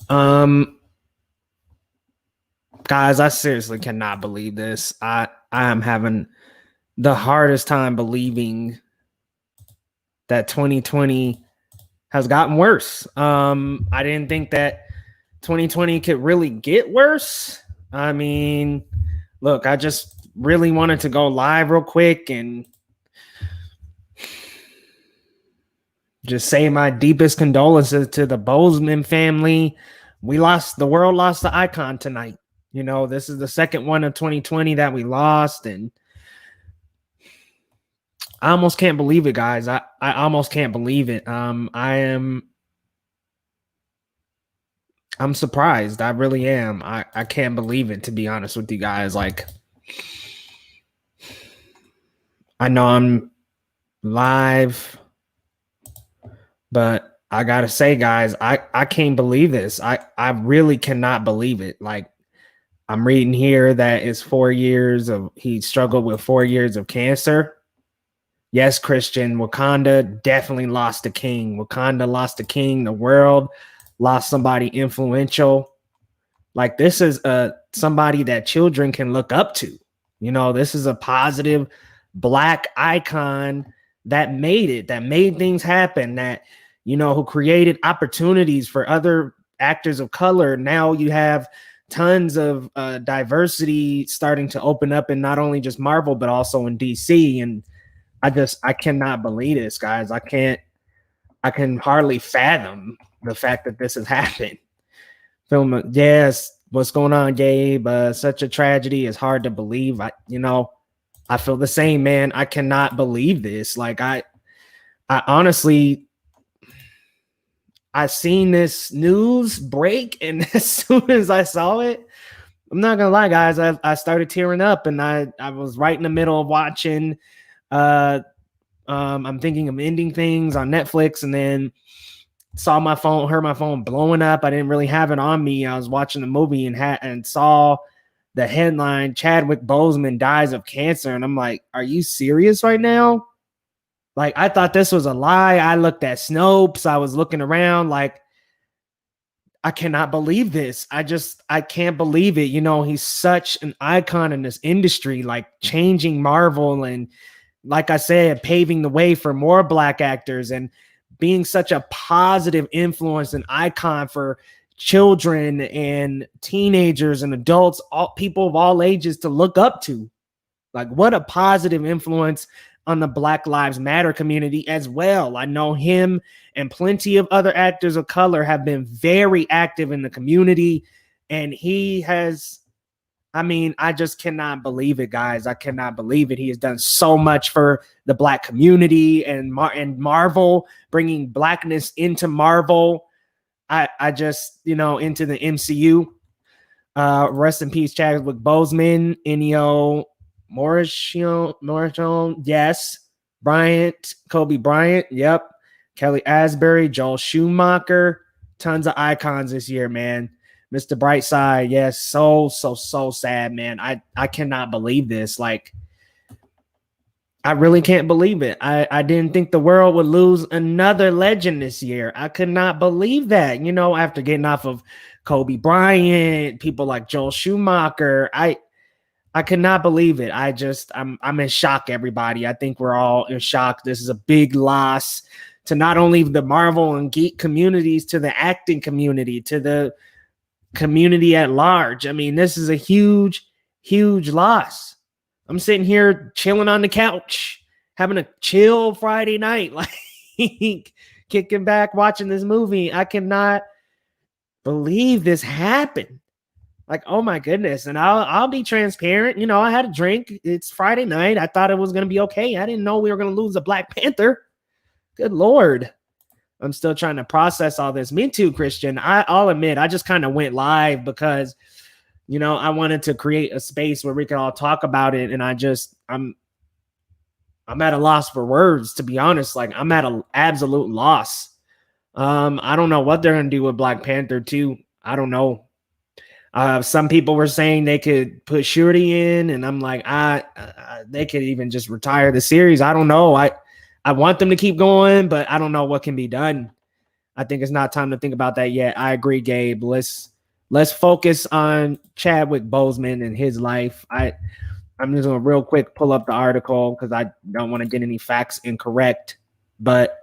Um, Guys, I seriously cannot believe this. I am having the hardest time believing that 2020 has gotten worse. I didn't think that 2020 could really get worse. I mean, look, I just really wanted to go live real quick and just say my deepest condolences to the Boseman family. The world lost the icon tonight. You know, this is the second one of 2020 that we lost, and I almost can't believe it, guys. I almost can't believe it. I'm surprised. I really am. I can't believe it, to be honest with you guys. Like, I know I'm live, but I gotta say, guys, I can't believe this. I really cannot believe it. Like, I'm reading here that it's 4 years of he struggled with 4 years of cancer. Yes, Christian, Wakanda definitely lost a king. Wakanda lost a king. The world lost somebody influential. Like, this is somebody that children can look up to. You know, this is a positive Black icon that made it, that made things happen, that, you know, who created opportunities for other actors of color. Now you have tons of diversity starting to open up in not only just Marvel, but also in DC. And I cannot believe this, guys. I can hardly fathom the fact that this has happened. Yes, what's going on, Gabe? Such a tragedy. It's hard to believe. I feel the same, man. I cannot believe this. Like, I honestly, I seen this news break, and as soon as I saw it, I'm not gonna lie, guys, I started tearing up, and I was right in the middle of watching. I'm thinking of ending things on Netflix, and then saw my phone, heard my phone blowing up. I didn't really have it on me. I was watching the movie and saw the headline, Chadwick Boseman dies of cancer. And I'm like, are you serious right now? Like, I thought this was a lie. I looked at Snopes. I was looking around like, I cannot believe this. I can't believe it. You know, he's such an icon in this industry, like changing Marvel and, like I said, paving the way for more Black actors and being such a positive influence and icon for children and teenagers and adults, all people of all ages to look up to. Like, what a positive influence on the Black Lives Matter community as well. I know him and plenty of other actors of color have been very active in the community, and he has, I mean, I just cannot believe it, guys. I cannot believe it. He has done so much for the Black community and Marvel, bringing Blackness into Marvel. I just, you know, into the MCU. Rest in peace, Chadwick Boseman, Ennio Morrison, yes. Bryant, Kobe Bryant, yep. Kelly Asbury, Joel Schumacher, tons of icons this year, man. Mr. Brightside, yes, so sad, man. I cannot believe this. Like, I really can't believe it. I didn't think the world would lose another legend this year. I could not believe that. You know, after getting off of Kobe Bryant, people like Joel Schumacher, I could not believe it. I'm in shock, everybody. I think we're all in shock. This is a big loss to not only the Marvel and geek communities, to the acting community, to the community at large. I mean, this is a huge loss. I'm sitting here chilling on the couch, having a chill Friday night, like kicking back, watching this movie. I cannot believe this happened. Like, oh my goodness. And I'll be transparent. You know, I had a drink. It's Friday night. I thought it was going to be okay. I didn't know we were going to lose a Black Panther. Good Lord. I'm still trying to process all this. Me too, Christian. I'll admit, I just kind of went live because, you know, I wanted to create a space where we could all talk about it. And I'm at a loss for words, to be honest. Like, I'm at an absolute loss. I don't know what they're going to do with Black Panther 2. I don't know. Some people were saying they could put Shuri in, and I'm like, they could even just retire the series. I don't know. I want them to keep going, but I don't know what can be done. I think it's not time to think about that yet. I agree, Gabe. Let's focus on Chadwick Boseman and his life. I'm just gonna real quick pull up the article because I don't want to get any facts incorrect. But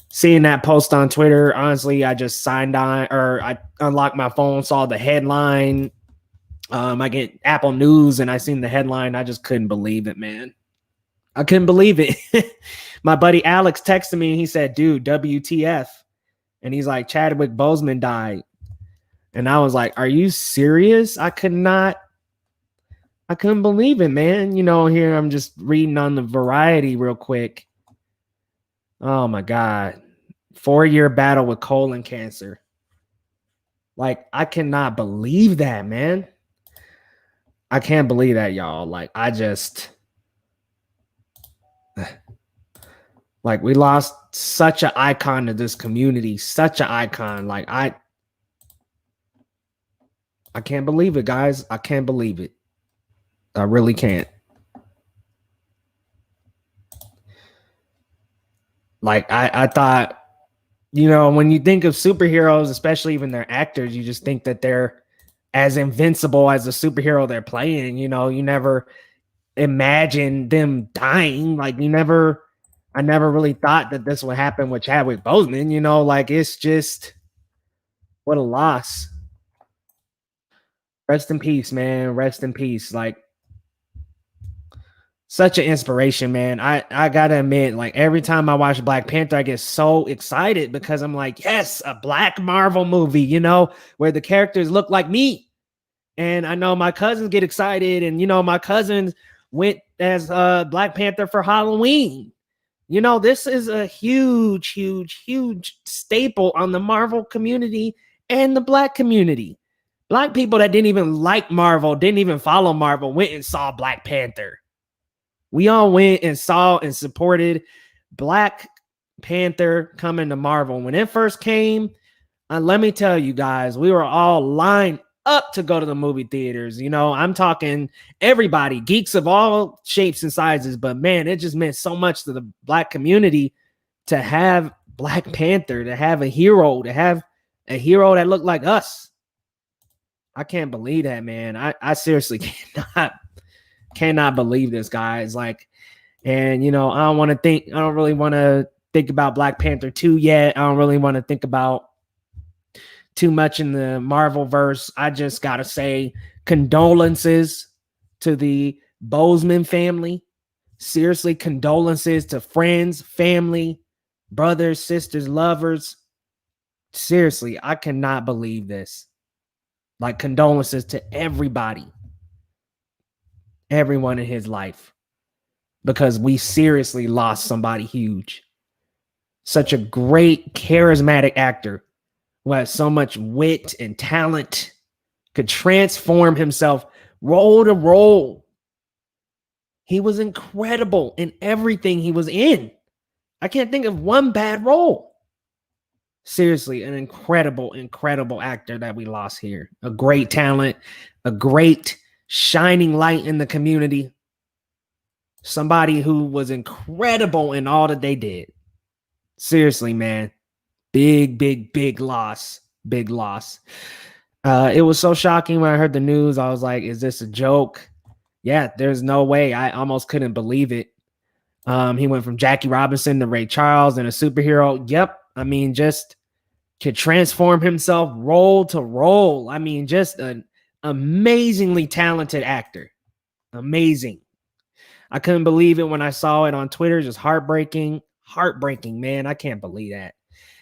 seeing that post on Twitter, honestly, I just signed on or I unlocked my phone, saw the headline. I get Apple News and I seen the headline. I just couldn't believe it, man. I couldn't believe it. My buddy Alex texted me and he said, dude, WTF. And he's like, Chadwick Boseman died. And I was like, are you serious? I couldn't believe it, man. You know, here I'm just reading on the Variety real quick. Oh my God. 4-year battle with colon cancer. Like, I cannot believe that, man. I can't believe that, y'all. Like, like, we lost such an icon to this community, such an icon. Like, I can't believe it, guys. I can't believe it. I really can't. Like, I thought, you know, when you think of superheroes, especially even their actors, you just think that they're as invincible as the superhero they're playing. You know, you never imagine them dying. Like, I never really thought that this would happen with Chadwick Boseman. You know, like, it's just, what a loss. Rest in peace, man. Rest in peace. Like, such an inspiration, man. I gotta admit, like, every time I watch Black Panther, I get so excited because I'm like, yes, a Black Marvel movie, you know, where the characters look like me. And I know my cousins get excited, and you know, my cousins went as Black Panther for Halloween. You know, this is a huge, huge, huge staple on the Marvel community and the Black community. Black people that didn't even like Marvel, didn't even follow Marvel, went and saw Black Panther. We all went and saw and supported Black Panther coming to Marvel. When it first came, let me tell you guys, we were all lined up to go to the movie theaters. You know, I'm talking everybody, geeks of all shapes and sizes. But man, it just meant so much to the Black community to have Black Panther, to have a hero that looked like us. I can't believe that, man. I seriously cannot believe this, guys. Like, and you know, I don't really want to think about Black Panther 2 yet. I don't really want to think about too much in the Marvel verse. I just gotta say condolences to the Boseman family. Seriously, condolences to friends, family, brothers, sisters, lovers. Seriously, I cannot believe this. Like, condolences to everybody. Everyone in his life, because we seriously lost somebody huge. Such a great, charismatic actor who has so much wit and talent, could transform himself role to role. He was incredible in everything he was in. I can't think of one bad role. Seriously, an incredible, incredible actor that we lost here. A great talent, a great shining light in the community. Somebody who was incredible in all that they did. Seriously, man. Big, big, big loss. Big loss. It was so shocking when I heard the news. I was like, is this a joke? Yeah, there's no way. I almost couldn't believe it. He went from Jackie Robinson to Ray Charles and a superhero. Yep. I mean, just could transform himself role to role. I mean, just an amazingly talented actor. Amazing. I couldn't believe it when I saw it on Twitter. Just heartbreaking. Heartbreaking, man. I can't believe that.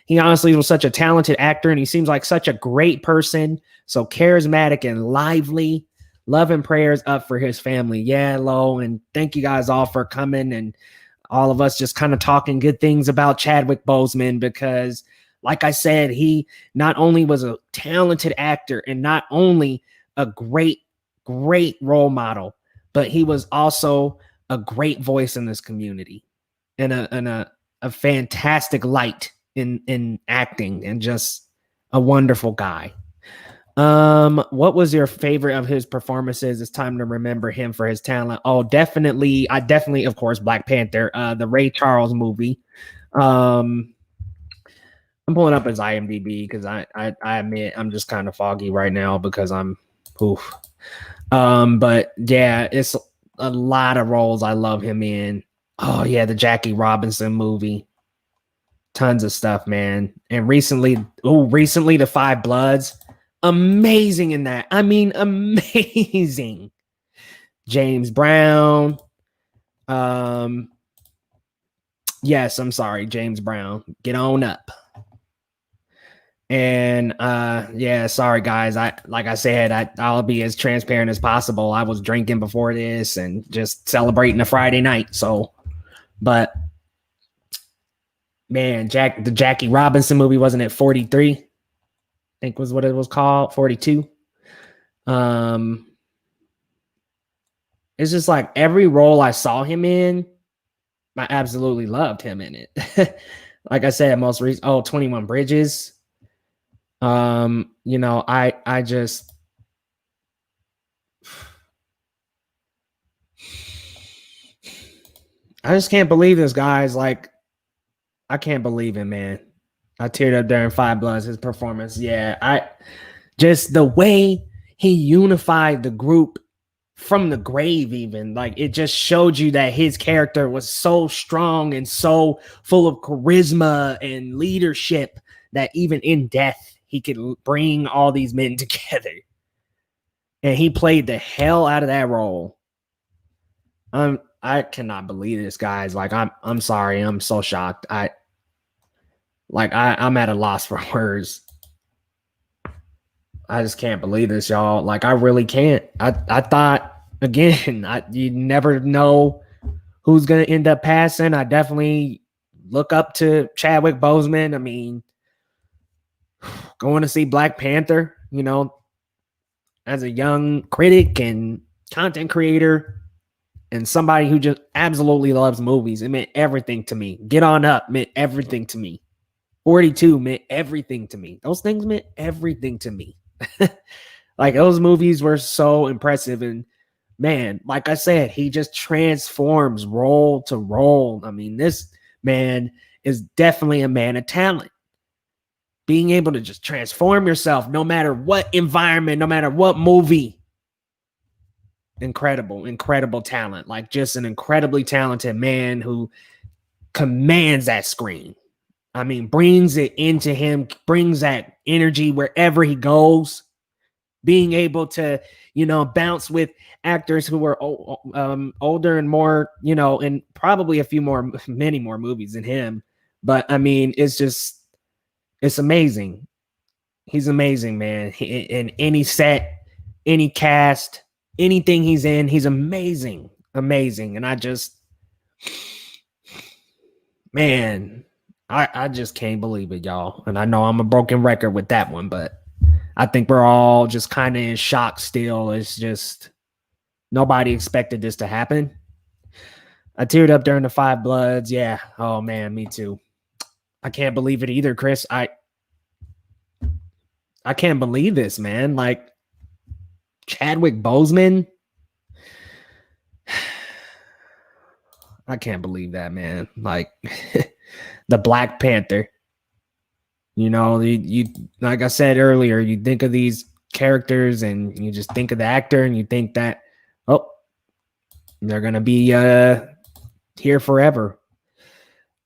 He honestly was such a talented actor, and he seems like such a great person. So charismatic and lively. Love and prayers up for his family. Yeah, Lo, and thank you guys all for coming and all of us just kind of talking good things about Chadwick Boseman, because like I said, he not only was a talented actor and not only a great, great role model, but he was also a great voice in this community and a fantastic light in acting, and just a wonderful guy. What was your favorite of his performances? It's time to remember him for his talent. Oh, definitely. Of course, Black Panther, the Ray Charles movie. I'm pulling up his IMDb because I admit I'm just kind of foggy right now because I'm oof. But yeah, it's a lot of roles I love him in. Oh yeah, the Jackie Robinson movie. Tons of stuff, man. And recently the Five Bloods. Amazing in that. I mean, amazing. James Brown. Um, yes, I'm sorry, James Brown. Get on up. And yeah, sorry guys. I'll be as transparent as possible. I was drinking before this and just celebrating a Friday night. So, but man, the Jackie Robinson movie wasn't it 43? I think was what it was called, 42. It's just like every role I saw him in, I absolutely loved him in it. Like I said, most recent 21 Bridges. You know, I just can't believe this, guys. Like, I can't believe it, man. I teared up during Five Bloods, his performance. Yeah, I just the way he unified the group from the grave, even like it just showed you that his character was so strong and so full of charisma and leadership that even in death, he could bring all these men together. And he played the hell out of that role. I cannot believe this, guys. Like, I'm sorry. I'm so shocked. I'm at a loss for words. I just can't believe this, y'all. Like, I really can't. I thought, again, you never know who's going to end up passing. I definitely look up to Chadwick Boseman. I mean, going to see Black Panther, you know, as a young critic and content creator and somebody who just absolutely loves movies, it meant everything to me. Get On Up meant everything to me. 42 meant everything to me. Those things meant everything to me. Like, those movies were so impressive. And man, like I said, he just transforms role to role. I mean, this man is definitely a man of talent. Being able to just transform yourself no matter what environment, no matter what movie. Incredible talent. Like, just an incredibly talented man who commands that screen. I mean, brings it into him, brings that energy wherever he goes. Being able to, you know, bounce with actors who are older and more, you know, and probably many more movies than him. But I mean, it's amazing. He's amazing, man. In any set, any cast, anything he's in, he's amazing. And I just, man, I just can't believe it, y'all. And I know I'm a broken record with that one, but I think we're all just kind of in shock still. It's just nobody expected this to happen. I teared up during the Five Bloods. Yeah. Oh man, me too. I can't believe it either, Chris. I can't believe this, man. Like, Chadwick Boseman. I can't believe that, man. Like, the Black Panther. You know, you like I said earlier, you think of these characters and you just think of the actor and you think that, oh, they're gonna be here forever.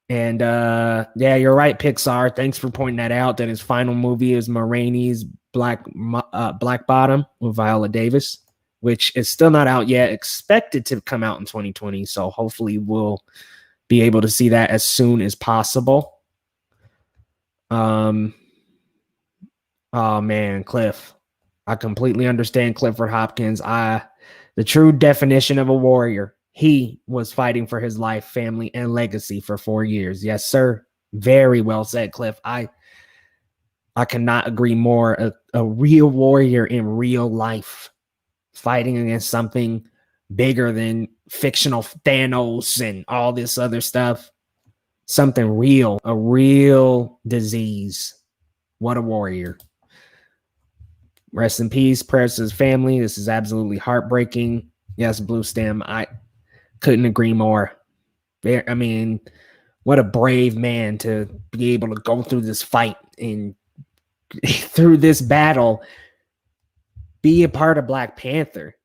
And yeah, you're right, Pixar. Thanks for pointing that out. That his final movie is Ma Rainey's Black Bottom with Viola Davis, which is still not out yet. Expected to come out in 2020. So hopefully we'll be able to see that as soon as possible. Oh man, Cliff. I completely understand Clifford Hopkins. The true definition of a warrior. He was fighting for his life, family, and legacy for 4 years. Yes, sir. Very well said, Cliff. I cannot agree more. A real warrior in real life, fighting against something bigger than fictional Thanos and all this other stuff. Something real, a real disease. What a warrior. Rest in peace. Prayers to his family. This is absolutely heartbreaking. Yes, Blue Stem. I couldn't agree more. I mean, What a brave man to be able to go through this fight and through this battle, be a part of Black Panther.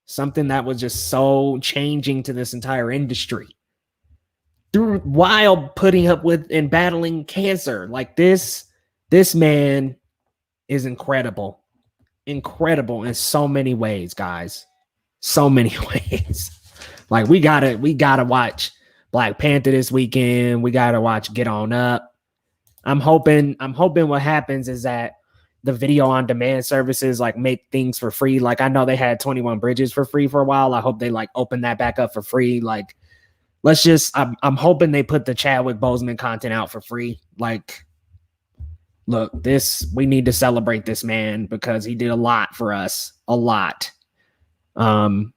Something that was just so changing to this entire industry. Through while putting up with and battling cancer. Like this man is incredible. Incredible in so many ways, guys. So many ways. Like we gotta watch Black Panther this weekend. We gotta watch Get On Up. I'm hoping what happens is that the video on demand services like make things for free. Like I know they had 21 Bridges for free for a while. I hope they like open that back up for free. Like I'm hoping they put the Chadwick Boseman content out for free. Like, look, we need to celebrate this man because he did a lot for us. A lot. And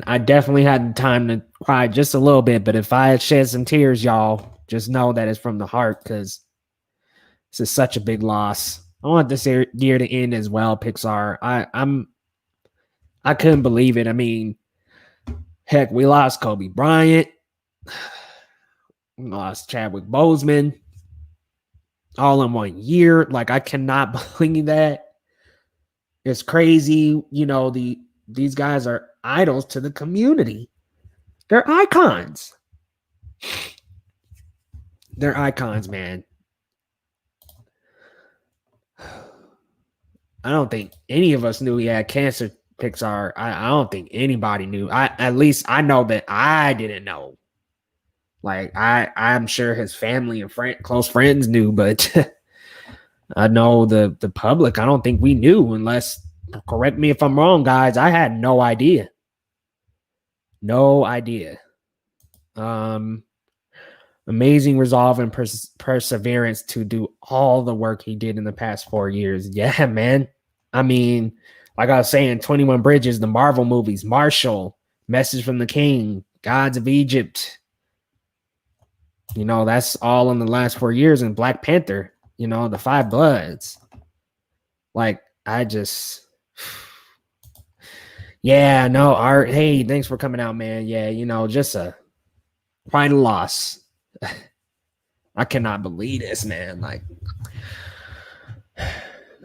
I definitely had the time to cry just a little bit, but if I shed some tears, y'all, just know that it's from the heart because this is such a big loss. I want this year to end as well, Pixar. I couldn't believe it. I mean, heck, we lost Kobe Bryant. We lost Chadwick Boseman. All in 1 year. Like, I cannot believe that. It's crazy. You know, these guys are idols to the community. They're icons. They're icons, man. I don't think any of us knew he had cancer, Pixar. I don't think anybody knew. At least I know that I didn't know. Like I'm sure his family and close friends knew, but I know the public. I don't think we knew. Unless, correct me if I'm wrong, guys. I had no idea. No idea. Amazing resolve and perseverance to do all the work he did in the past 4 years. Yeah, man. I mean, like I was saying, 21 Bridges, the Marvel movies, Marshall, Message from the King, Gods of Egypt. You know, that's all in the last 4 years. And Black Panther, you know, the Five Bloods. Like, yeah, no, Art, hey, thanks for coming out, man. Yeah, you know, just quite a loss. I cannot believe this, man. Like,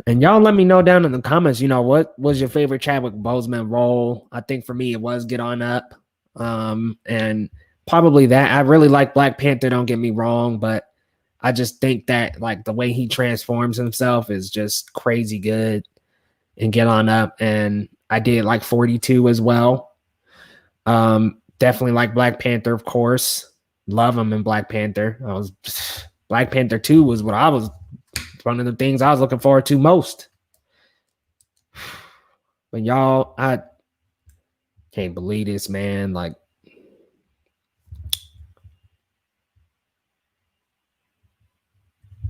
and y'all let me know down in the comments, you know, what was your favorite Chadwick Boseman role? I think for me, it was Get On Up. And probably that. I really like Black Panther, don't get me wrong, but I just think that like the way he transforms himself is just crazy good and Get On Up. And I did like 42 as well. Definitely like Black Panther, of course. Love him in Black Panther. Black Panther 2 was one of the things I was looking forward to most. But y'all, I can't believe this, man. Like,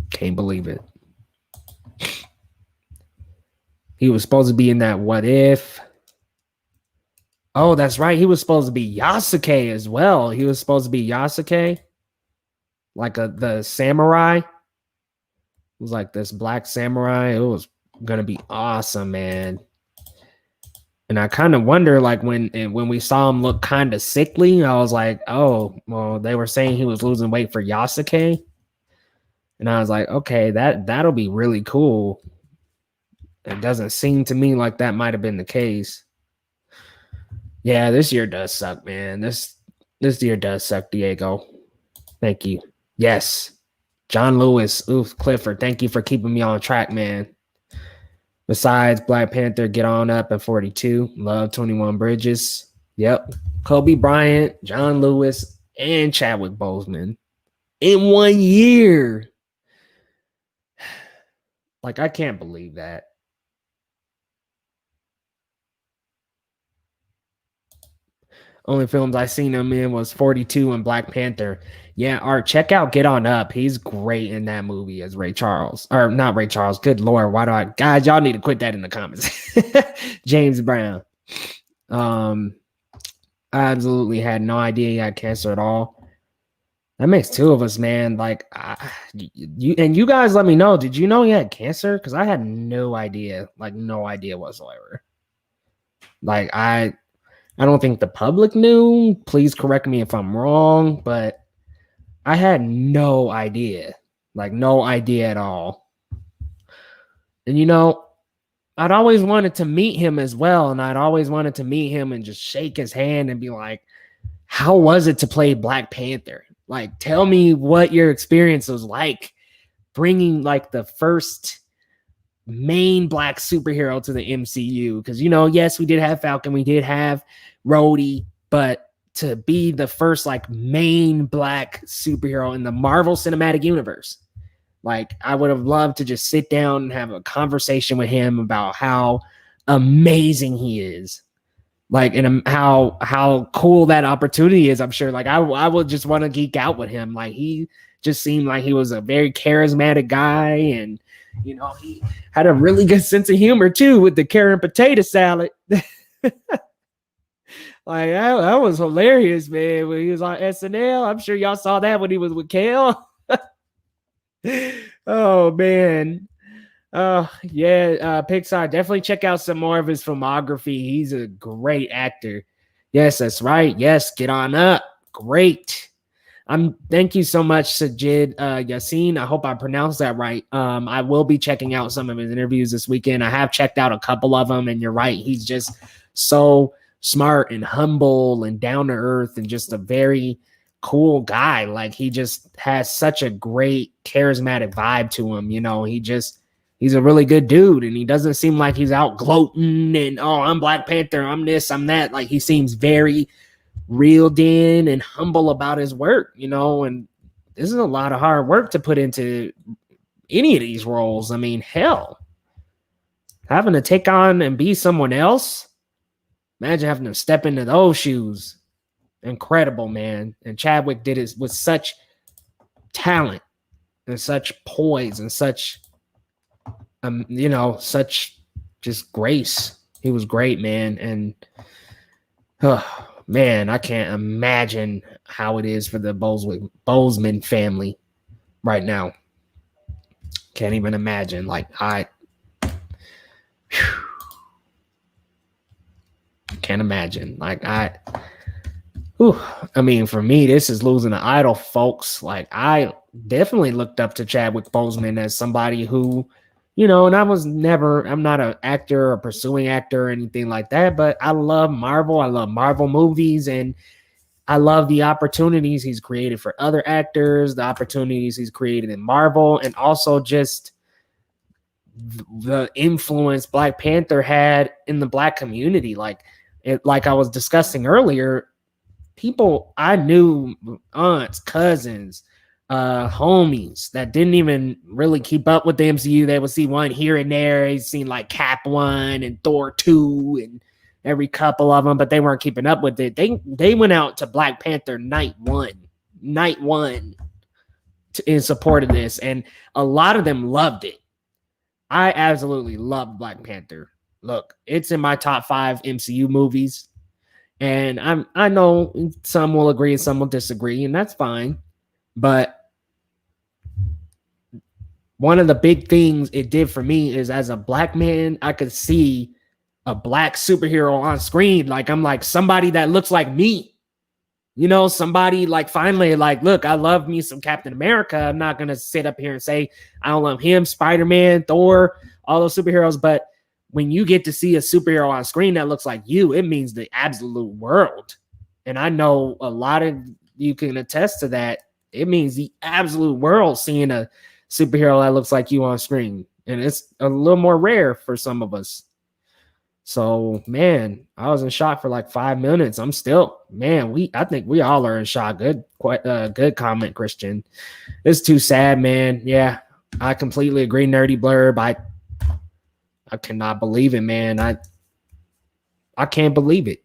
can't believe it. He was supposed to be in that What If. Oh, that's right. He was supposed to be Yasuke as well. He was supposed to be Yasuke, like the samurai. It was like this black samurai. It was gonna be awesome, man. And I kind of wonder, like when we saw him look kind of sickly, I was like, oh, well, they were saying he was losing weight for Yasuke, and I was like, okay, that'll be really cool. It doesn't seem to me like that might have been the case. Yeah, this year does suck, man. This year does suck, Diego. Thank you. Yes. John Lewis, Clifford, thank you for keeping me on track, man. Besides Black Panther, Get On Up at 42. Love 21 Bridges. Yep. Kobe Bryant, John Lewis, and Chadwick Boseman in 1 year. Like, I can't believe that. Only films I seen him in was 42 and Black Panther. Yeah, Art, check out Get On Up. He's great in that movie as Ray Charles. Or not Ray Charles. Good Lord. Guys, y'all need to quit that in the comments. James Brown. I absolutely had no idea he had cancer at all. That makes two of us, man. Like, you guys let me know. Did you know he had cancer? Because I had no idea. Like, no idea whatsoever. Like, I I don't think the public knew. Please correct me if I'm wrong, but I had no idea. Like, no idea at all. And, you know, I'd always wanted to meet him as well. And I'd always wanted to meet him and just shake his hand and be like, how was it to play Black Panther? Like, tell me what your experience was like bringing like the first main Black superhero to the MCU. Because, you know, yes, we did have Falcon, we did have Rhodey, but to be the first like main Black superhero in the Marvel Cinematic Universe, like, I would have loved to just sit down and have a conversation with him about how amazing he is. Like, and how cool that opportunity is. I'm sure, like, I would just want to geek out with him. Like, he just seemed like he was a very charismatic guy, and you know, he had a really good sense of humor too with the carrot and potato salad. Like, that was hilarious, man. When he was on SNL, I'm sure y'all saw that when he was with Kale. Oh man. Pixar, definitely check out some more of his filmography. He's a great actor. Yes, that's right. Yes, get on up. Great. Thank you so much, Sajid Yassin. I hope I pronounced that right. I will be checking out some of his interviews this weekend. I have checked out a couple of them, and you're right. He's just so smart and humble and down to earth and just a very cool guy. Like, he just has such a great charismatic vibe to him. You know, he's a really good dude, and he doesn't seem like he's out gloating and, oh, I'm Black Panther, I'm this, I'm that. Like, he seems very reeled in and humble about his work, you know, and this is a lot of hard work to put into any of these roles. I mean, hell, having to take on and be someone else. Imagine having to step into those shoes. Incredible, man. And Chadwick did it with such talent and such poise and such, you know, such just grace. He was great, man. And, man, I can't imagine how it is for the Boseman family right now. Can't even imagine. Like, can't imagine. Like, I mean, for me, this is losing an idol, folks. Like, I definitely looked up to Chadwick Boseman as somebody who, you know, and I'm not an actor or pursuing actor or anything like that, but I love Marvel. I love Marvel movies, and I love the opportunities he's created for other actors, the opportunities he's created in Marvel, and also just the influence Black Panther had in the Black community. Like I was discussing earlier, people I knew, aunts, cousins, homies that didn't even really keep up with the MCU. They would see one here and there. They'd seen like Cap 1 and Thor 2 and every couple of them, but they weren't keeping up with it. They went out to Black Panther night one in support of this, and a lot of them loved it. I absolutely loved Black Panther. Look, it's in my top 5 MCU movies, and I know some will agree and some will disagree, and that's fine. But one of the big things it did for me is, as a Black man, I could see a Black superhero on screen. Like, I'm like, somebody that looks like me, you know, somebody like, finally, like, look, I love me some Captain America. I'm not going to sit up here and say I don't love him, Spider-Man, Thor, all those superheroes. But when you get to see a superhero on screen that looks like you, it means the absolute world. And I know a lot of you can attest to that. It means the absolute world seeing a superhero that looks like you on screen. And it's a little more rare for some of us. So, man, I was in shock for like 5 minutes. I'm still, man, I think we all are in shock. Good comment, Christian. It's too sad, man. Yeah, I completely agree. Nerdy Blurb. I cannot believe it, man. I can't believe it.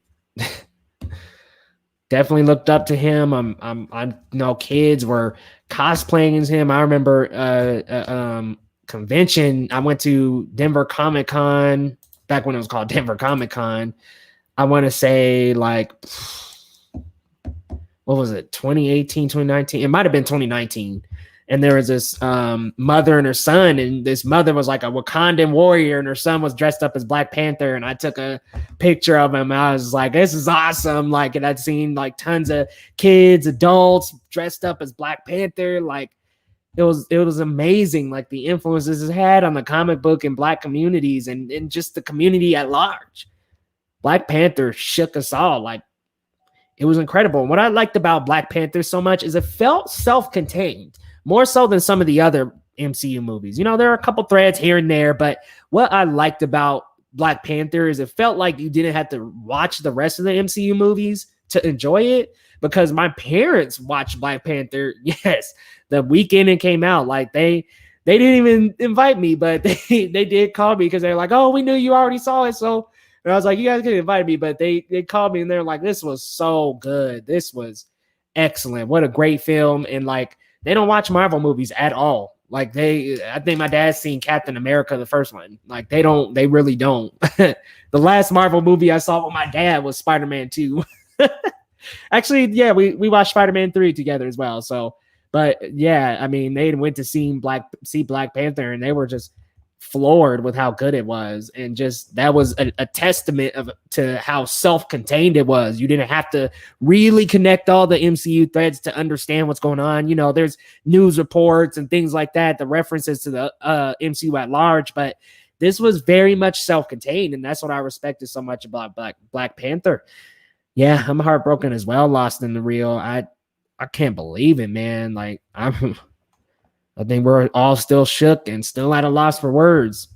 Definitely looked up to him. I know kids were cosplaying as him. I remember convention. I went to Denver Comic Con back when it was called Denver Comic Con. I want to say, like, what was it? 2018, 2019. It might have been 2019. and there was this mother and her son, and this mother was like a Wakandan warrior, and her son was dressed up as Black Panther. And I took a picture of him. I was like, "This is awesome!" Like, and I'd seen like tons of kids, adults dressed up as Black Panther. Like, it was amazing. Like the influences it had on the comic book and Black communities, and just the community at large. Black Panther shook us all. Like, it was incredible. And what I liked about Black Panther so much is it felt self-contained, more so than some of the other MCU movies. You know, there are a couple threads here and there, but what I liked about Black Panther is it felt like you didn't have to watch the rest of the MCU movies to enjoy it, because my parents watched Black Panther, yes, the weekend it came out. Like, they didn't even invite me, but they did call me because they're like, "Oh, we knew you already saw it." So, and I was like, "You guys could invite me," but they called me and they're like, "This was so good. This was excellent. What a great film." And like, they don't watch Marvel movies at all. Like, I think my dad's seen Captain America, the first one. Like, they really don't. The last Marvel movie I saw with my dad was Spider-Man 2. Actually, yeah, we watched Spider-Man 3 together as well. So, but yeah, I mean, they went to see Black Panther, and they were just floored with how good it was. And just, that was a testament to how self-contained it was. You didn't have to really connect all the MCU threads to understand what's going on. You know, there's news reports and things like that, the references to the MCU at large, but this was very much self-contained, and that's what I respected so much about Black Panther. Yeah, I'm heartbroken as well. Lost in the Reel. I can't believe it, man. Like, I think we're all still shook and still at a loss for words.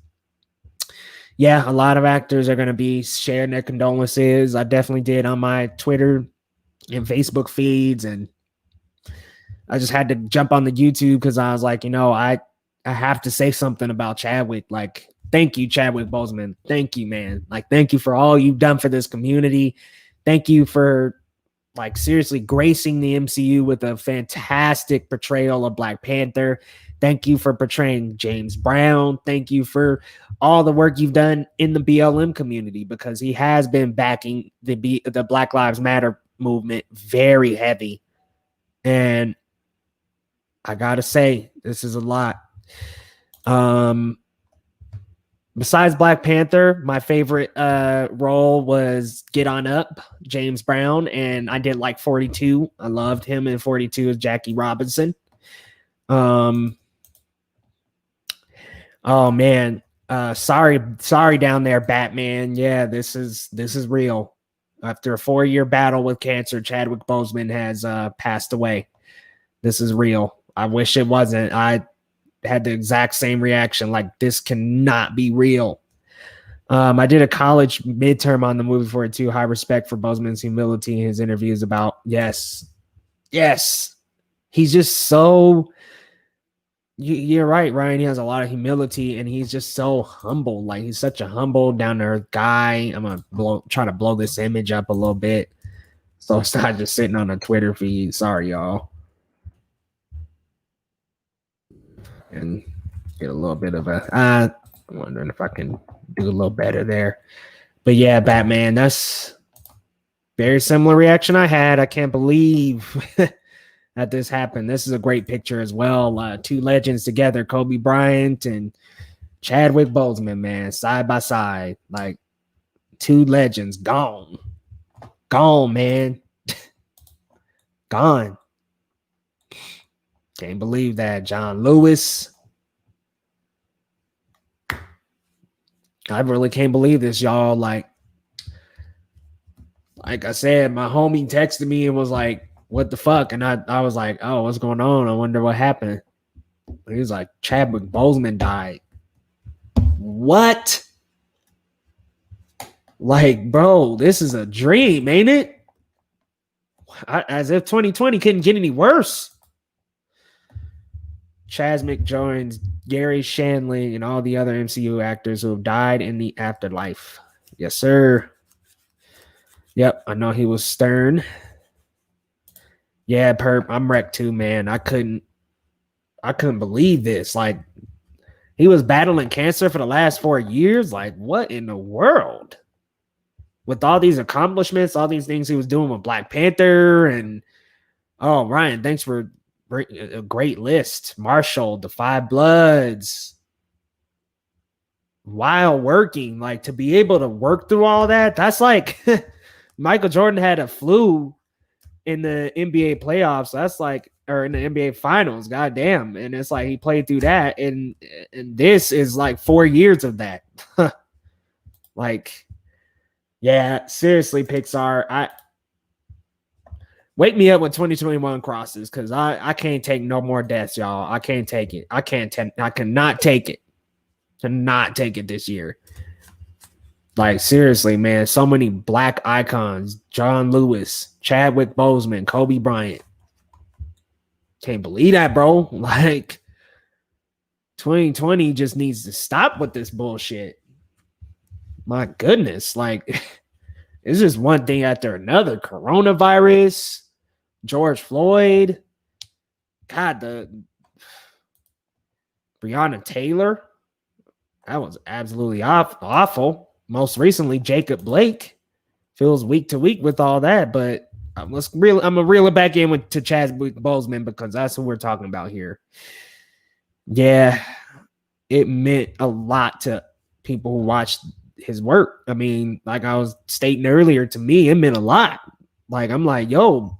Yeah, a lot of actors are going to be sharing their condolences. I definitely did on my Twitter and Facebook feeds, and I just had to jump on the YouTube because I was like, you know, I have to say something about Chadwick. Like, thank you, Chadwick Boseman. Thank you, man. Like, thank you for all you've done for this community. Thank you for, like, seriously gracing the MCU with a fantastic portrayal of Black Panther. Thank you for portraying James Brown. Thank you for all the work you've done in the BLM community, because he has been backing the Black Lives Matter movement very heavy. And I gotta say, this is a lot. Besides Black Panther, my favorite role was Get On Up, James Brown, and I did like 42. I loved him in 42 as Jackie Robinson. Oh man, sorry down there, Batman. Yeah, this is real. After a 4-year battle with cancer, Chadwick Boseman has passed away. This is real. I wish it wasn't. I had the exact same reaction. Like, this cannot be real. I did a college midterm on the movie for it too. High respect for Boseman's humility in his interviews about, yes. He's just so, you're right, Ryan. He has a lot of humility, and he's just so humble. Like, he's such a humble, down to earth guy. I'm going to try to blow this image up a little bit, so it's not just sitting on a Twitter feed. Sorry, y'all. And get a little bit of I'm wondering if I can do a little better there. But yeah, Batman, that's very similar reaction I had. I can't believe that this happened. This is a great picture as well. Two legends together, Kobe Bryant and Chadwick Boseman, man, side by side. Like, two legends gone, man. Gone. Can't believe that. John Lewis. I really can't believe this, y'all. Like I said, my homie texted me and was like, "What the fuck?" And I was like, "Oh, what's going on? I wonder what happened." He was like, "Chadwick Boseman died." What? Like, bro, this is a dream, ain't it? As if 2020 couldn't get any worse. Chadwick joins Gary Shandling and all the other MCU actors who have died in the afterlife. Yes, sir. Yep, I know he was stern. Yeah, Perp, I'm wrecked too, man. I couldn't believe this. Like, he was battling cancer for the last 4 years. Like, what in the world? With all these accomplishments, all these things he was doing with Black Panther, and oh, Ryan, thanks for a great list. Marshall, the Five Bloods. While working, like to be able to work through all that, that's like Michael Jordan had a flu in the NBA playoffs. That's like, or in the NBA finals, goddamn. And it's like he played through that, and this is like 4 years of that. Like, yeah, seriously, Pixar. I wake me up when 2021 crosses, because I can't take no more deaths, y'all. I can't take it. I cannot take it. Cannot take it this year. Like, seriously, man, so many black icons. John Lewis, Chadwick Boseman, Kobe Bryant. Can't believe that, bro. Like, 2020 just needs to stop with this bullshit. My goodness. Like, it's just one thing after another. Coronavirus, George Floyd. God, the Breonna Taylor. That was absolutely awful. Most recently, Jacob Blake feels week to week with all that. But I'm gonna reel it back in to Chadwick Boseman, because that's what we're talking about here. Yeah, it meant a lot to people who watched his work. I mean, like I was stating earlier, to me, it meant a lot. Like, I'm like, yo,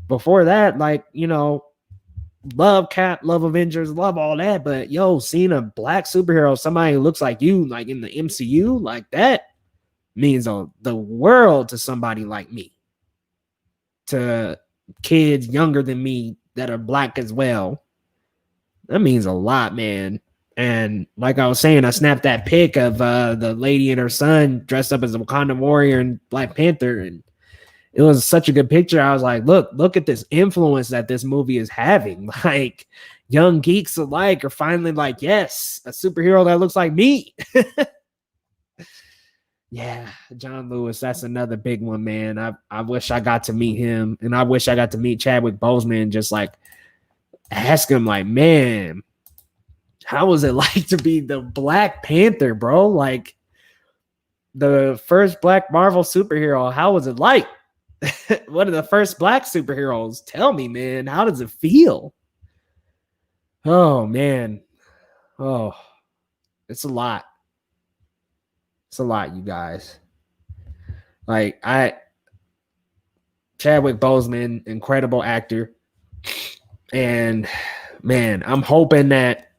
before that, like, you know, love Cap, love Avengers, love all that, but yo, seeing a black superhero, somebody who looks like you, like in the MCU, like that means the world to somebody like me, to kids younger than me that are black as well. That means a lot, man. And like I was saying, I snapped that pic of the lady and her son dressed up as a Wakanda warrior and Black Panther, and it was such a good picture. I was like, look at this influence that this movie is having. Like, young geeks alike are finally like, yes, a superhero that looks like me. Yeah, John Lewis, that's another big one, man. I wish I got to meet him, and I wish I got to meet Chadwick Boseman and just like ask him, like, man, how was it like to be the Black Panther, bro? Like, the first black Marvel superhero. How was it like? One of the first black superheroes. Tell me, man, how does it feel? Oh, man. Oh, it's a lot. It's a lot, you guys. Like, Chadwick Boseman, incredible actor. And, man, I'm hoping that,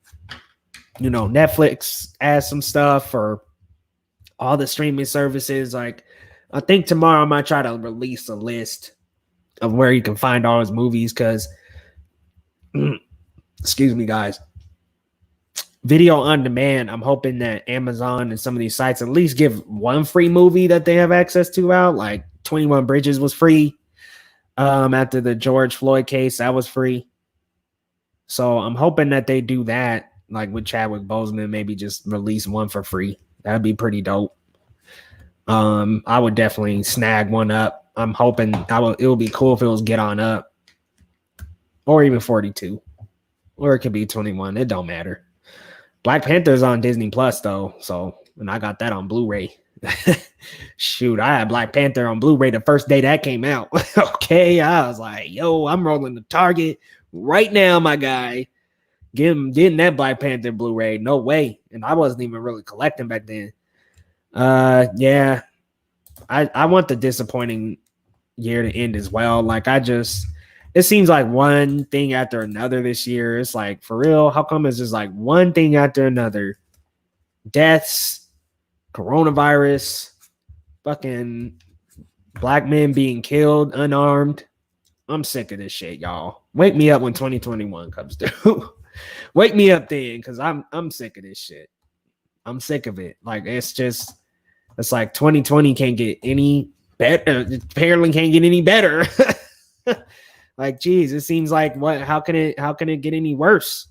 you know, Netflix adds some stuff, or all the streaming services. Like, I think tomorrow I might try to release a list of where you can find all his movies, because, excuse me, guys, video on demand, I'm hoping that Amazon and some of these sites at least give one free movie that they have access to out. Like 21 Bridges was free. After the George Floyd case, that was free. So I'm hoping that they do that, like with Chadwick Boseman, maybe just release one for free. That'd be pretty dope. I would definitely snag one up. I'm hoping it would be cool if it was Get On Up, or even 42, or it could be 21. It don't matter. Black Panther's on Disney Plus though, so, and I got that on Blu-ray. Shoot, I had Black Panther on Blu-ray the first day that came out. Okay, I was like, yo, I'm rolling the Target right now, my guy. Getting that Black Panther Blu-ray, no way. And I wasn't even really collecting back then. Yeah, I want the disappointing year to end as well. Like, it seems like one thing after another this year. It's like, for real, how come it's just like one thing after another? Deaths, coronavirus, fucking black men being killed unarmed. I'm sick of this shit, y'all. Wake me up when 2021 comes through. Wake me up then, because I'm sick of this shit. I'm sick of it. Like, it's like 2020 can't get any better. Apparently can't get any better. Like, geez, it seems like how can it get any worse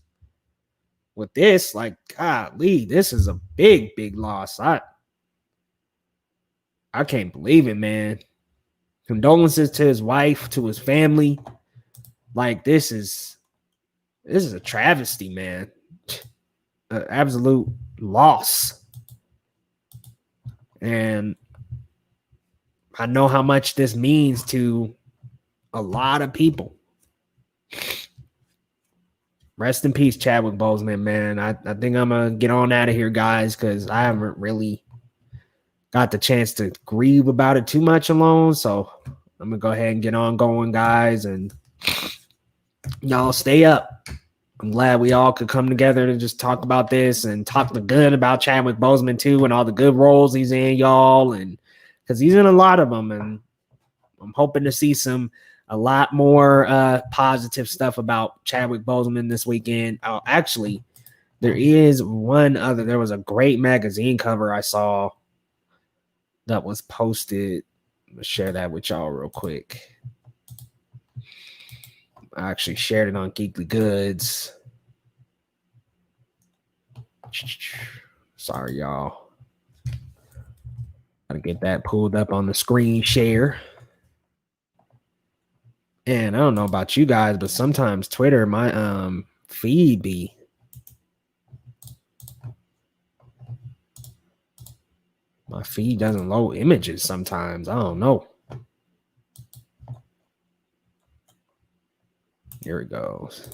with this? Like, golly, this is a big, big loss. I can't believe it, man. Condolences to his wife, to his family. Like, this is a travesty, man. An absolute loss. And I know how much this means to a lot of people. Rest in peace, Chadwick Boseman, man. I think I'm going to get on out of here, guys, because I haven't really got the chance to grieve about it too much alone. So I'm going to go ahead and get on going, guys. And y'all stay up. I'm glad we all could come together to just talk about this and talk the good about Chadwick Boseman, too, and all the good roles he's in, y'all. And because he's in a lot of them. And I'm hoping to see a lot more positive stuff about Chadwick Boseman this weekend. Oh, actually, there was a great magazine cover I saw that was posted. I'm gonna share that with y'all real quick. I actually shared it on Geekly Goods. Sorry, y'all. Gotta get that pulled up on the screen share. And I don't know about you guys, but sometimes Twitter, my feed be my feed doesn't load images sometimes. I don't know. Here it goes.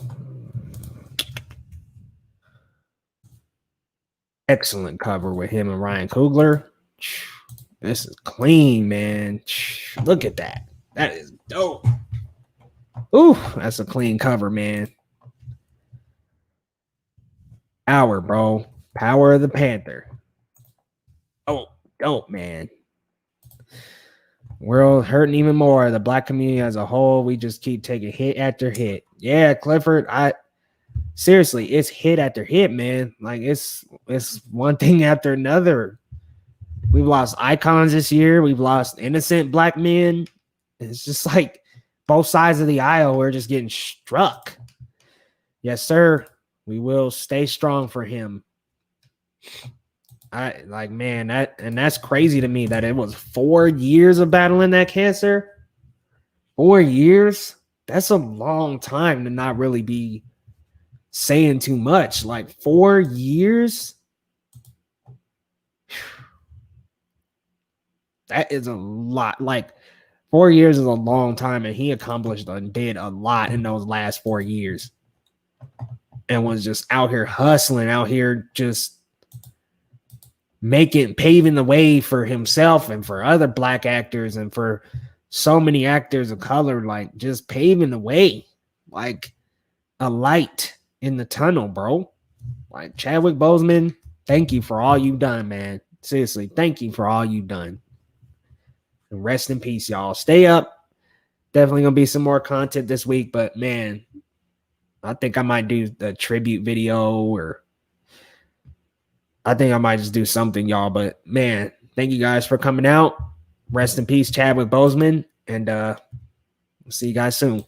Excellent cover with him and Ryan Coogler. This is clean, man. Look at that. That is dope. Ooh, that's a clean cover, man. Power, bro. Power of the Panther. Oh, dope, man. World hurting even more. The black community as a whole, we just keep taking hit after hit. Yeah, Clifford, seriously, it's hit after hit, man. Like it's one thing after another. We've lost icons this year. We've lost innocent black men. It's just like both sides of the aisle, we're just getting struck. Yes, sir. We will stay strong for him. That's crazy to me that it was 4 years of battling that cancer. 4 years? That's a long time to not really be saying too much. Like 4 years? That is a lot. Like 4 years is a long time, and he accomplished and did a lot in those last 4 years. And was just out here hustling, out here just paving the way for himself and for other black actors and for so many actors of color, like just paving the way, like a light in the tunnel, bro. Like Chadwick Boseman, thank you for all you've done, man. Seriously, thank you for all you've done. And rest in peace, y'all. Stay up. Definitely gonna be some more content this week, but man, I think I might do the tribute video, or I think I might just do something, y'all. But man, thank you guys for coming out. Rest in peace, Chadwick Boseman, and see you guys soon.